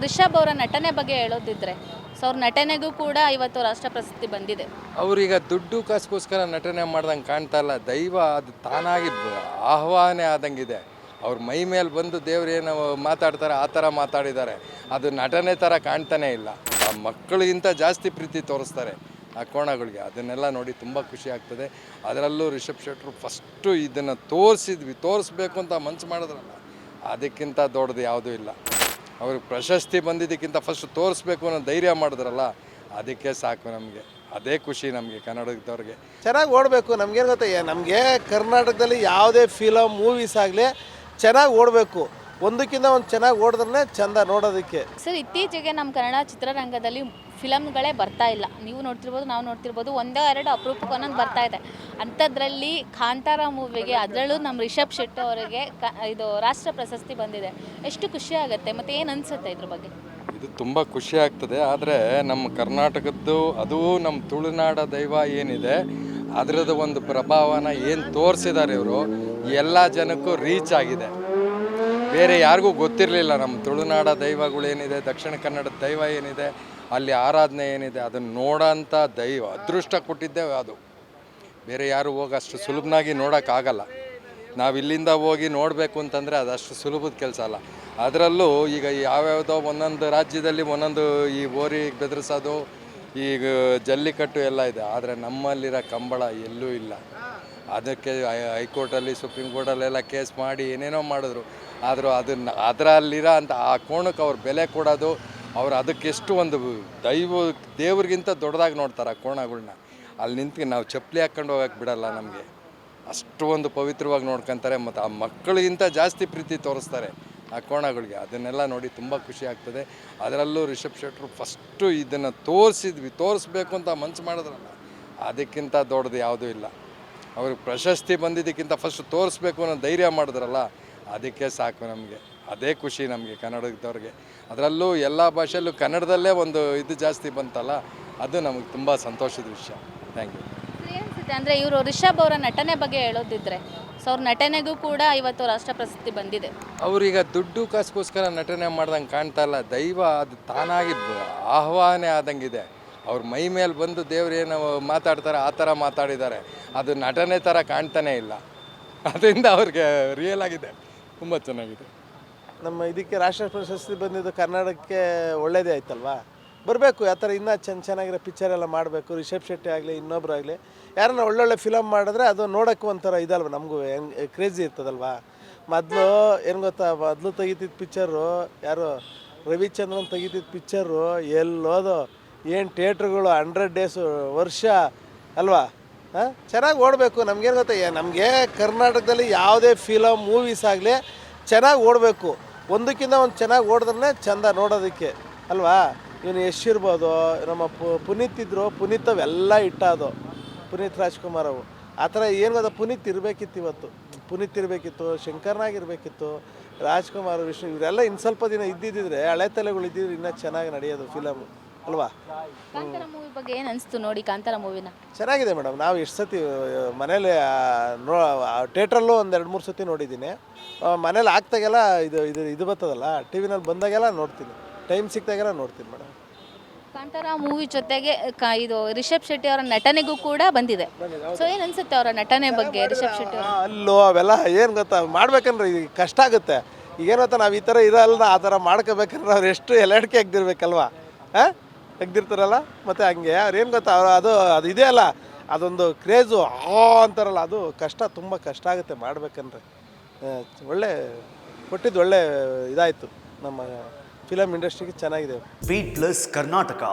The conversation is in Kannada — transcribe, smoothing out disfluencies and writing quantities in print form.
ರಿಷಬ್ ಅವರ ನಟನೆ ಬಗ್ಗೆ ಹೇಳೋದಿದ್ರೆ ಸೊ ಅವ್ರ ನಟನೆಗೂ ಕೂಡ ಇವತ್ತು ರಾಷ್ಟ್ರ ಪ್ರಶಸ್ತಿ ಬಂದಿದೆ. ಅವ್ರೀಗ ದುಡ್ಡು ಕಾಸಿಗೋಸ್ಕರ ನಟನೆ ಮಾಡ್ದಂಗೆ ಕಾಣ್ತಾ ಇಲ್ಲ. ದೈವ ಅದು ತಾನಾಗಿ ಆಹ್ವಾನ ಆದಂಗಿದೆ. ಅವ್ರ ಮೈ ಮೇಲೆ ಬಂದು ದೇವ್ರೇನು ಮಾತಾಡ್ತಾರೆ ಆ ಥರ ಮಾತಾಡಿದ್ದಾರೆ. ಅದು ನಟನೆ ಥರ ಕಾಣ್ತಾನೇ ಇಲ್ಲ. ಆ ಮಕ್ಕಳಿಗಿಂತ ಜಾಸ್ತಿ ಪ್ರೀತಿ ತೋರಿಸ್ತಾರೆ ಆ ಕೋಣಗಳಿಗೆ. ಅದನ್ನೆಲ್ಲ ನೋಡಿ ತುಂಬ ಖುಷಿ ಆಗ್ತದೆ. ಅದರಲ್ಲೂ ರಿಷಬ್ ಶೆಟ್ಟರು ಫಸ್ಟು ಇದನ್ನು ತೋರಿಸ್ಬೇಕು ಅಂತ ಮನ್ಸು ಮಾಡಿದ್ರಲ್ಲ, ಅದಕ್ಕಿಂತ ದೊಡ್ಡದು ಯಾವುದೂ ಇಲ್ಲ. ಅವ್ರಿಗೆ ಪ್ರಶಸ್ತಿ ಬಂದಿದ್ದಕ್ಕಿಂತ ಫಸ್ಟ್ ತೋರಿಸ್ಬೇಕು ಅನ್ನೋ ಧೈರ್ಯ ಮಾಡಿದ್ರಲ್ಲ, ಅದಕ್ಕೆ ಸಾಕು ನಮಗೆ. ಅದೇ ಖುಷಿ ನಮಗೆ ಕನ್ನಡದವ್ರಿಗೆ. ಚೆನ್ನಾಗಿ ಓಡಬೇಕು. ನಮಗೇನು ಗೊತ್ತಾ, ನಮಗೆ ಕರ್ನಾಟಕದಲ್ಲಿ ಯಾವುದೇ ಫಿಲಮ್ ಮೂವೀಸ್ ಆಗಲಿ ಚೆನ್ನಾಗಿ ಓಡಬೇಕು. ಒಂದಕ್ಕಿಂತ ಒಂದು ಚೆನ್ನಾಗಿ ಓಡಿದ್ರೆ ಚೆಂದ ನೋಡೋದಕ್ಕೆ. ಸರ್, ಇತ್ತೀಚೆಗೆ ನಮ್ಮ ಕನ್ನಡ ಚಿತ್ರರಂಗದಲ್ಲಿ ಫಿಲಮ್ಗಳೇ ಬರ್ತಾ ಇಲ್ಲ. ನೀವು ನೋಡ್ತಿರ್ಬೋದು, ನಾವು ನೋಡ್ತಿರ್ಬೋದು, ಒಂದೋ ಎರಡು ಅಪರೂಪಕ್ಕೆ ಒಂದೊಂದು ಬರ್ತಾ ಇದೆ. ಅಂಥದ್ರಲ್ಲಿ ಕಾಂತಾರ ಮೂವಿಗೆ, ಅದರಲ್ಲೂ ನಮ್ಮ ರಿಷಬ್ ಶೆಟ್ಟಿ ಅವರಿಗೆ ಇದು ರಾಷ್ಟ್ರ ಪ್ರಶಸ್ತಿ ಬಂದಿದೆ. ಎಷ್ಟು ಖುಷಿ ಆಗುತ್ತೆ ಮತ್ತು ಏನು ಅನಿಸುತ್ತೆ ಇದ್ರ ಬಗ್ಗೆ? ಇದು ತುಂಬ ಖುಷಿ ಆಗ್ತದೆ. ಆದರೆ ನಮ್ಮ ಕರ್ನಾಟಕದ್ದು, ಅದು ನಮ್ಮ ತುಳುನಾಡ ದೈವ ಏನಿದೆ ಅದರದ್ದು ಒಂದು ಪ್ರಭಾವನ ಏನು ತೋರಿಸಿದ್ದಾರೆ ಇವರು, ಎಲ್ಲ ಜನಕ್ಕೂ ರೀಚ್ ಆಗಿದೆ. ಬೇರೆ ಯಾರಿಗೂ ಗೊತ್ತಿರಲಿಲ್ಲ ನಮ್ಮ ತುಳುನಾಡ ದೈವಗಳೇನಿದೆ, ದಕ್ಷಿಣ ಕನ್ನಡದ ದೈವ ಏನಿದೆ, ಅಲ್ಲಿ ಆರಾಧನೆ ಏನಿದೆ, ಅದನ್ನು ನೋಡೋಂಥ ದೈವ ಅದೃಷ್ಟ ಕೊಟ್ಟಿದ್ದೇವೆ. ಅದು ಬೇರೆ ಯಾರು ಹೋಗಿ ಅಷ್ಟು ಸುಲಭನಾಗಿ ನೋಡೋಕ್ಕಾಗಲ್ಲ. ನಾವು ಇಲ್ಲಿಂದ ಹೋಗಿ ನೋಡಬೇಕು ಅಂತಂದರೆ ಅದಷ್ಟು ಸುಲಭದ ಕೆಲಸ ಅಲ್ಲ. ಅದರಲ್ಲೂ ಈಗ ಯಾವ್ಯಾವುದೋ ಒಂದೊಂದು ರಾಜ್ಯದಲ್ಲಿ ಒಂದೊಂದು ಈ ಓರಿ ಬೆದರಿಸೋದು, ಈಗ ಜಲ್ಲಿಕಟ್ಟು ಎಲ್ಲ ಇದೆ. ಆದರೆ ನಮ್ಮಲ್ಲಿರೋ ಕಂಬಳ ಎಲ್ಲೂ ಇಲ್ಲ. ಅದಕ್ಕೆ ಹೈಕೋರ್ಟಲ್ಲಿ, ಸುಪ್ರೀಂ ಕೋರ್ಟಲ್ಲೆಲ್ಲ ಕೇಸ್ ಮಾಡಿ ಏನೇನೋ ಮಾಡಿದ್ರು. ಆದರೂ ಅದರಲ್ಲಿರೋ ಅಂಥ ಆ ಕೋಣಕ್ಕೆ ಅವ್ರು ಬೆಲೆ ಕೊಡೋದು, ಅವ್ರು ಅದಕ್ಕೆಷ್ಟು ಒಂದು ದೇವ್ರಿಗಿಂತ ದೊಡ್ಡದಾಗಿ ನೋಡ್ತಾರೆ ಆ ಕೋಣಗಳನ್ನ. ಅಲ್ಲಿ ನಿಂತು ನಾವು ಚಪ್ಪಲಿ ಹಾಕ್ಕೊಂಡು ಹೋಗೋಕ್ಕೆ ಬಿಡಲ್ಲ. ನಮಗೆ ಅಷ್ಟು ಒಂದು ಪವಿತ್ರವಾಗಿ ನೋಡ್ಕೊತಾರೆ. ಮತ್ತು ಆ ಮಕ್ಕಳಿಗಿಂತ ಜಾಸ್ತಿ ಪ್ರೀತಿ ತೋರಿಸ್ತಾರೆ ಆ ಕೋಣಗಳಿಗೆ. ಅದನ್ನೆಲ್ಲ ನೋಡಿ ತುಂಬ ಖುಷಿ ಆಗ್ತದೆ. ಅದರಲ್ಲೂ ರಿಷಬ್ ಶೆಟ್ಟರು ಫಸ್ಟು ಇದನ್ನು ತೋರಿಸ್ಬೇಕು ಅಂತ ಮನ್ಸು ಮಾಡಿದ್ರಲ್ಲ, ಅದಕ್ಕಿಂತ ದೊಡ್ಡದು ಯಾವುದೂ ಇಲ್ಲ. ಅವ್ರಿಗೆ ಪ್ರಶಸ್ತಿ ಬಂದಿದ್ದಕ್ಕಿಂತ ಫಸ್ಟ್ ತೋರಿಸ್ಬೇಕು ಅನ್ನೋ ಧೈರ್ಯ ಮಾಡಿದ್ರಲ್ಲ, ಅದಕ್ಕೆ ಸಾಕು ನಮಗೆ. ಅದೇ ಖುಷಿ ನಮಗೆ ಕನ್ನಡದವ್ರಿಗೆ. ಅದರಲ್ಲೂ ಎಲ್ಲ ಭಾಷೆಯಲ್ಲೂ ಕನ್ನಡದಲ್ಲೇ ಒಂದು ಇದು ಜಾಸ್ತಿ ಬಂತಲ್ಲ, ಅದು ನಮಗೆ ತುಂಬ ಸಂತೋಷದ ವಿಷಯ. Thank you. ಏನಿಸುತ್ತೆ ಅಂದರೆ ಇವರು ರಿಷಬ್ ಅವರ ನಟನೆ ಬಗ್ಗೆ ಹೇಳೋದಿದ್ರೆ ಸೊ ಅವ್ರ ನಟನೆಗೂ ಕೂಡ ಇವತ್ತು ರಾಷ್ಟ್ರ ಪ್ರಶಸ್ತಿ ಬಂದಿದೆ. ಅವ್ರೀಗ ದುಡ್ಡು ಕಾಸಿಗೋಸ್ಕರ ನಟನೆ ಮಾಡ್ದಂಗೆ ಕಾಣ್ತಾ ಇಲ್ಲ. ದೈವ ಅದು ತಾನಾಗಿ ಆಹ್ವಾನ ಆದಂಗಿದೆ. ಅವ್ರ ಮೈ ಮೇಲೆ ಬಂದು ದೇವ್ರೇನು ಮಾತಾಡ್ತಾರೆ ಆ ಥರ ಮಾತಾಡಿದ್ದಾರೆ. ಅದು ನಟನೆ ಥರ ಕಾಣ್ತಾನೇ ಇಲ್ಲ. ಅದರಿಂದ ಅವ್ರಿಗೆ ರಿಯಲ್ ಆಗಿದೆ, ತುಂಬ ಚೆನ್ನಾಗಿದೆ. ನಮ್ಮ ಇದಕ್ಕೆ ರಾಷ್ಟ್ರ ಪ್ರಶಸ್ತಿ ಬಂದಿದ್ದು ಕನ್ನಡಕ್ಕೆ ಒಳ್ಳೇದೇ ಆಯ್ತಲ್ವಾ. ಬರಬೇಕು ಆ ಥರ ಇನ್ನೂ ಚೆನ್ನಾಗಿರೋ ಪಿಕ್ಚರೆಲ್ಲ ಮಾಡಬೇಕು. ರಿಷಬ್ ಶೆಟ್ಟಿ ಆಗಲಿ, ಇನ್ನೊಬ್ಬರಾಗಲಿ, ಯಾರನ್ನ ಒಳ್ಳೊಳ್ಳೆ ಫಿಲಮ್ ಮಾಡಿದ್ರೆ ಅದು ನೋಡೋಕ್ಕೂ ಒಂಥರ ಇದಲ್ವ, ನಮಗೂ ಕ್ರೇಜಿ ಇರ್ತದಲ್ವ. ಮೊದಲು ಏನು ಗೊತ್ತಾ, ಮೊದಲು ತೆಗಿತಿದ್ದ ಪಿಕ್ಚರು ಯಾರು, ರವಿಚಂದ್ರನ್ ತೆಗಿತಿದ್ದ ಪಿಕ್ಚರು ಎಲ್ಲೋದು, ಏನು ಥಿಯೇಟ್ರುಗಳು 100 ಡೇಸು ವರ್ಷ ಅಲ್ವಾ. ಹಾಂ, ಚೆನ್ನಾಗಿ ಓಡಬೇಕು. ನಮಗೇನು ಗೊತ್ತಾ, ನಮಗೆ ಕರ್ನಾಟಕದಲ್ಲಿ ಯಾವುದೇ ಫಿಲಮ್ ಮೂವೀಸ್ ಆಗಲಿ ಚೆನ್ನಾಗಿ ಓಡಬೇಕು. ಒಂದಕ್ಕಿಂತ ಒಂದು ಚೆನ್ನಾಗಿ ಓಡಿದ್ರೆ ಚೆಂದ ನೋಡೋದಕ್ಕೆ ಅಲ್ವಾ. ಇವನು ಯಶ್ ಇರ್ಬೋದು, ನಮ್ಮ ಪುನೀತ್ ಇದ್ದರು, ಪುನೀತ್ ಅವೆಲ್ಲ ಇಟ್ಟದು, ಪುನೀತ್ ರಾಜ್ಕುಮಾರ್ ಅವು. ಆ ಥರ ಏನು ಗೊತ್ತಾ, ಪುನೀತ್ ಇರಬೇಕಿತ್ತು ಇವತ್ತು. ಪುನೀತ್ ಇರಬೇಕಿತ್ತು, ಶಂಕರ್ನಾಗಿರಬೇಕಿತ್ತು, ರಾಜ್ಕುಮಾರ್, ವಿಷ್ಣು ಇವರೆಲ್ಲ ಇನ್ನು ಸ್ವಲ್ಪ ದಿನ ಇದ್ದಿದ್ದರೆ, ಹಳೆ ತಲೆಗಳು ಇದ್ದಿದ್ರೆ ಇನ್ನೂ ಚೆನ್ನಾಗಿ ನಡೆಯೋದು ಫಿಲಮು ಅಲ್ವಾ. ಕಾಂತಾರ ಮೂವಿ ಬಗ್ಗೆ ಏನು ಅನಿಸ್ತು ನೋಡಿ? ಕಾಂತಾರ ಮೂವಿನ ಚೆನ್ನಾಗಿದೆ ಮೇಡಮ್. ನಾವು ಎಷ್ಟು ಸತಿ ಮನೇಲಿ ಥಿಯೇಟ್ರಲ್ಲೂ ಒಂದು 2-3 ಸತಿ ನೋಡಿದ್ದೀನಿ. ಮನೇಲಿ ಆಗ್ತಾಗೆಲ್ಲ ಇದು ಬರ್ತದಲ್ಲ, ಟಿ ವಿನಲ್ಲಿ ಬಂದಾಗೆಲ್ಲ ನೋಡ್ತೀನಿ, ಟೈಮ್ ಸಿಕ್ತಾಗೆಲ್ಲ ನೋಡ್ತೀನಿ ಮೇಡಮ್. ಕಾಂತಾರ ಮೂವಿ ಜೊತೆಗೆ ಇದು ರಿಷಬ್ ಶೆಟ್ಟಿ ಅವರ ನಟನೆಗೂ ಕೂಡ ಬಂದಿದೆ. ಸೊ ಏನು ಅನಿಸುತ್ತೆ ಅವರ ನಟನೆ ಬಗ್ಗೆ ರಿಷಬ್ ಶೆಟ್ಟಿ ಅವರು? ಅಲ್ಲೋ ಅವೆಲ್ಲ ಏನು ಗೊತ್ತಾ, ಮಾಡ್ಬೇಕಂದ್ರೆ ಈಗ ಕಷ್ಟ ಆಗುತ್ತೆ. ಈಗೇನು ಗೊತ್ತಾ, ನಾವು ಈ ಥರ ಇರಲ್ಲ, ಆ ಥರ ಮಾಡ್ಕೋಬೇಕಂದ್ರೆ ಅವ್ರು ಎಷ್ಟು ಎಲೆಡ್ಕೆ ತೆಗ್ದಿರ್ಬೇಕಲ್ವಾ. ಹಾಂ, ತೆಗ್ದಿರ್ತಾರಲ್ಲ. ಮತ್ತು ಹಂಗೆ ಅವ್ರು ಏನು ಗೊತ್ತಾ, ಅದು ಇದೆ ಅಲ್ಲ, ಅದೊಂದು ಕ್ರೇಜು ಅಂತಾರಲ್ಲ, ಅದು ಕಷ್ಟ, ತುಂಬ ಕಷ್ಟ ಆಗುತ್ತೆ ಮಾಡಬೇಕಂದ್ರೆ. ಒಳ್ಳೆ ಕೊಟ್ಟಿದ್ದು ಒಳ್ಳೆ ಇದಾಯಿತು ನಮ್ಮ ಫಿಲಮ್ ಇಂಡಸ್ಟ್ರಿಗೆ, ಚೆನ್ನಾಗಿದೆ. Beat plus Karnataka.